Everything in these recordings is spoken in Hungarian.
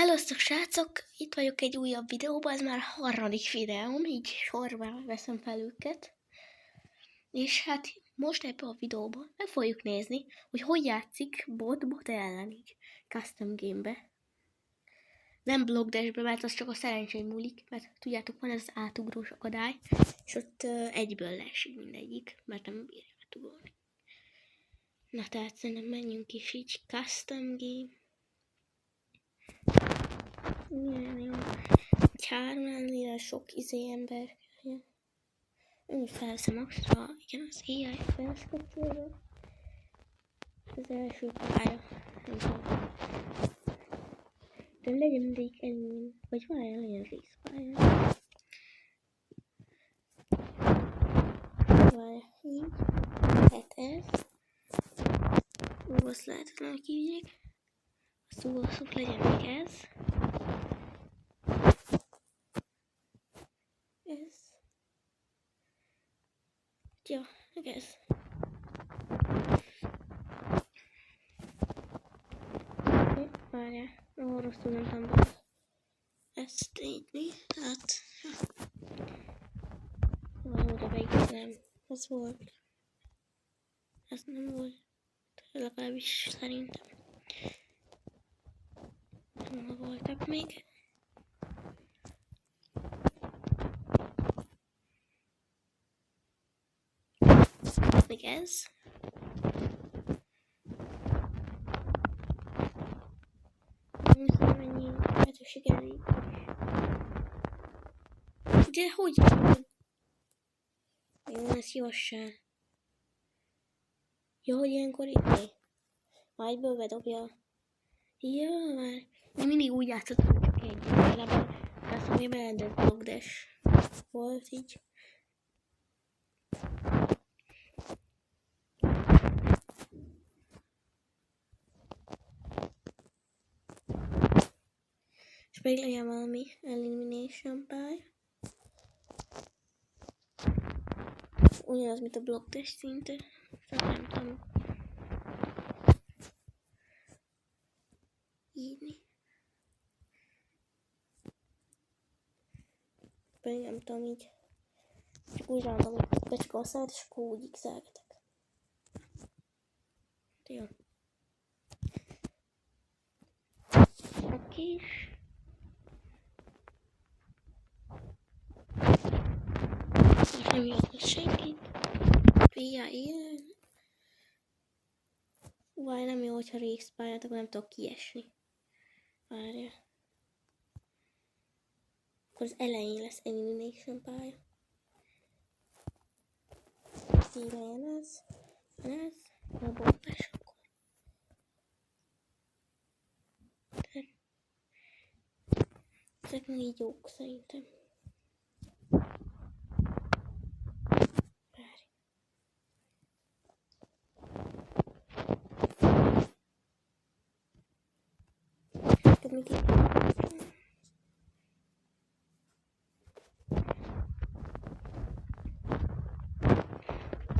Hello, srácok! Itt vagyok egy újabb videóban, ez már a harmadik videóm, így sorba veszem fel őket. És hát most ebben a videóban meg fogjuk nézni, hogy játszik bot ellen így custom game-be. Nem blockdashbe, mert az csak a szerencsém múlik, mert tudjátok, van ez az átugrós akadály, és ott egyből leesik mindegyik, mert nem bírja átugrani. Na tehát szerintem menjünk is így custom game. Milyen jó. Hárman, sok ember. Úgy felszem extra, igen, az AI felszkapcsolva. Az első pálya. De legyen mindig ennyi, vagy legyen részpálya. Várj, így. Hát ez. Azt lehetetlen kívüljék. A szószok legyen még ez. Ez. Ja, meg ez. Várjál, rosszul nem tudom be. Ezt így mi? Tehát... Valahogy végig nem. Ez volt. Ez nem volt. Legalábbis szerintem. Nem voltak még. Még ez. Nem tudom mennyi lehetőséggel így. De hogy? Jó, ez gyorsan. Jó, hogy ilyenkor itt mi? Már egyből bedobja. Ja, már. Én mindig úgy játszottam, hogy csak egy. Legalább azt mondja, beendett blockdash volt így. És pedig legyen valami elimination pálya. Ugyanaz, mint a blockdash szinte. Csak nem tudom írni. Pedig nem tudom így. Csak úgy random, hogy becska a szállt, és akkor úgy x-elgetek. Jó. Oké. És nem jött most senkit. Pia él. Várj, nem jó, hogyha részpályát, akkor nem tudok kiesni. Várja. Akkor az elején lesz elimination pálya. Így legyen ez. Ez. A bontás akkor. Ezek meg így jók szerintem. Várj. De még így.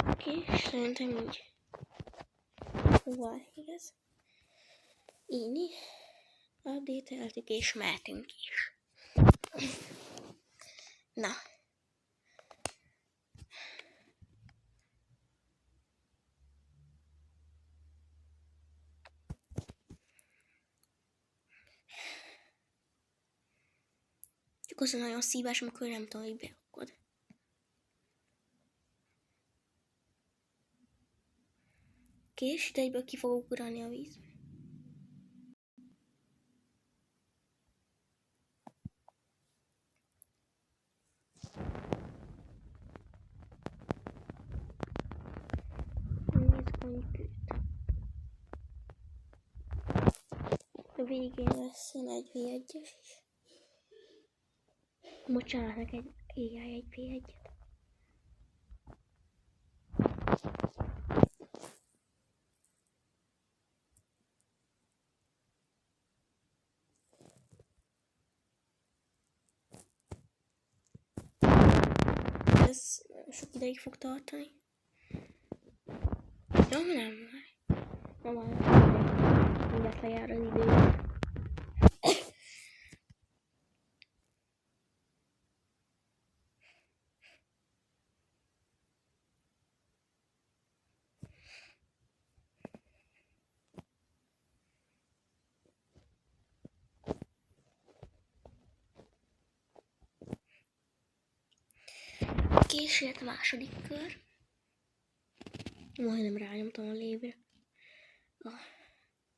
Oké, szerintem így. Várj, igaz? Így. Update-eltük és mehetünk is. Na. Csak az a nagyon szívás, amikor nem tudom, hogy beakad. És de egyből ki fogok ugrani a vízbe. A végén lesz egy V1-es is. Bocsánat, neked AI egy V1-et. Ez sok ideig fog tartani. Jó, nem már. Nem már. Mindjárt lejár az idő. És jött a második kör. Majdnem rányomtam a lévre.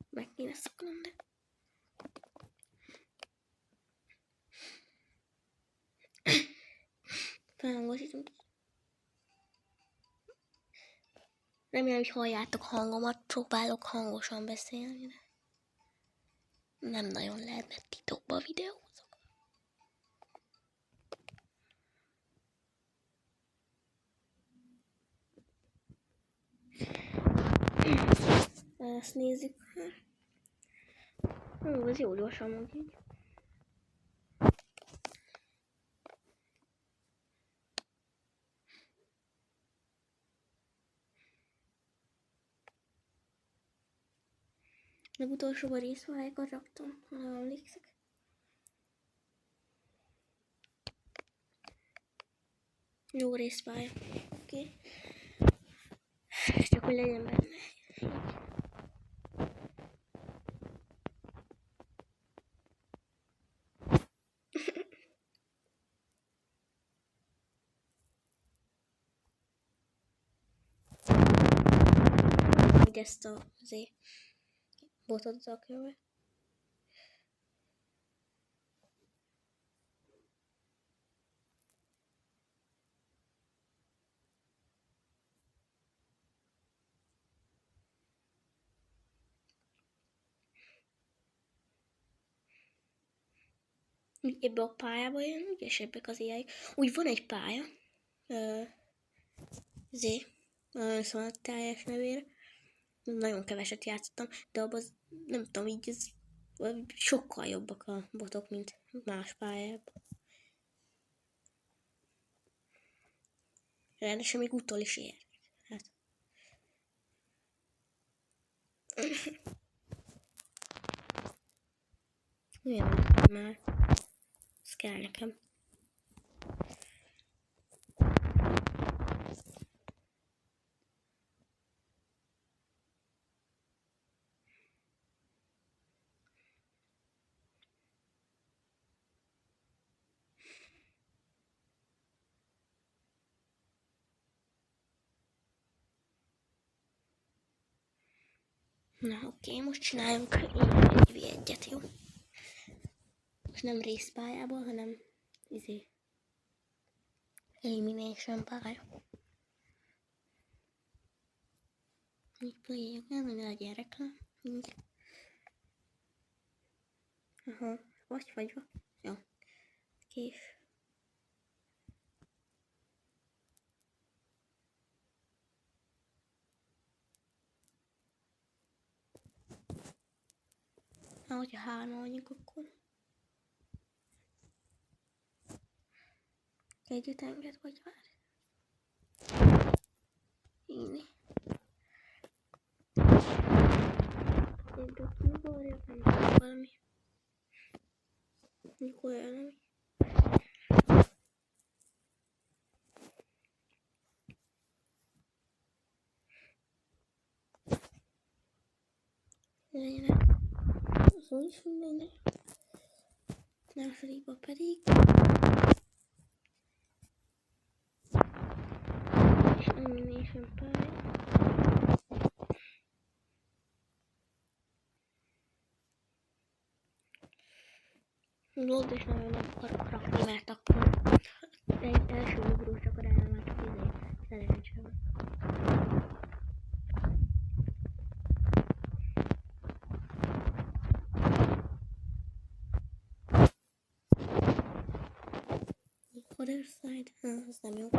Meg kéne szoknom, de... Felhangosítunk. Remélem, hogy halljátok hangomat, próbálok hangosan beszélni, de nem nagyon lehet, mert titokban videózok. Ezt nézzük. Ez jó gyorsan mondjuk így. Legutolsóban részpályákat raktam, ha nem emlékszek. Jó részpálya. Oké. Csak hogy legyen benne. Így ezt a botot rakja be. Ebbe a pályába jön, ügyesebbek az AI. Úgy van egy pálya, szóval a teljes nevére. Nagyon keveset játszottam, de abban nem tudom, így ez sokkal jobbak a botok, mint más pályában. Ráadásul még utol is ér. Hát. Milyen már? Ez kell nekem. Na oké, most csináljunk egy egyet, jó? Most nem részpályából, hanem elimination pálya. Így play-jük el, hogy legyen reklám. Így. Aha, vagy. Jó. Kés. Na, hogyha 3 vagyunk, akkor együtt enged, vagy várj. Így. Egy doknyugorja, vagy valami. Mikor jön, legyen az úgy mindegy. Másodikba pedig és elimination pálya. Lód és nem akarok rakni, mert akkor egy első ugrós akadályán már csak szerencsé van. Other side, ez nem jó.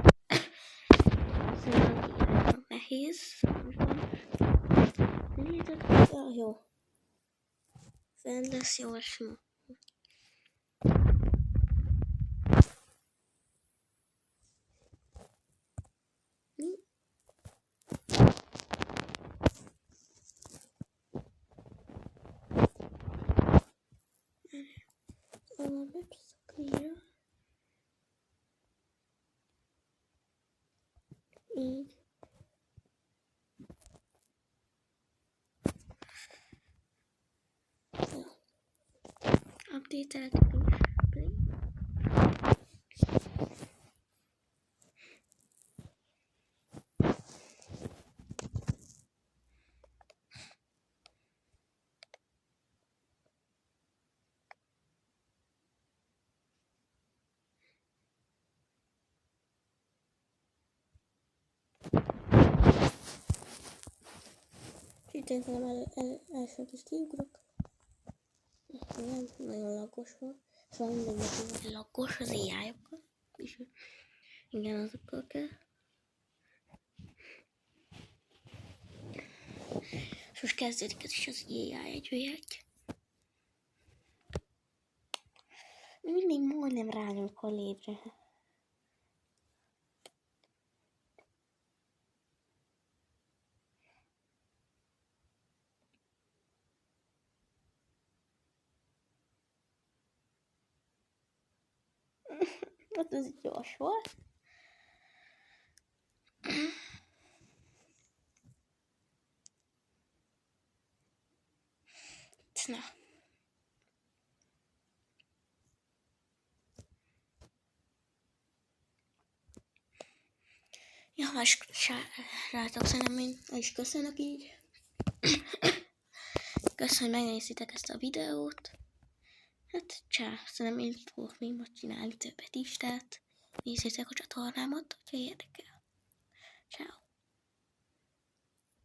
Szerintem nehéz. Jó. Fenn lesz jó, sima. Maps clear. Így. Update-eltük is. Itt szerintem elsőt is kiugrok. Nem, nagyon laggos volt. Szóval mindegy, hogy laggos az AI-okkal. És igen, azokkal kell. És most kezdődik ez is az AI egy. Mindig majdnem rányomok a létre. Hát ez gyors volt. Na. Ja, más srácok, szerintem én el is köszönök így. Köszönöm, hogy megnézitek ezt a videót. Hát csá, szerintem én fogok még most csinálni többet is, tehát nézzétek a csatornámat, hogyha érdekel. Ciao.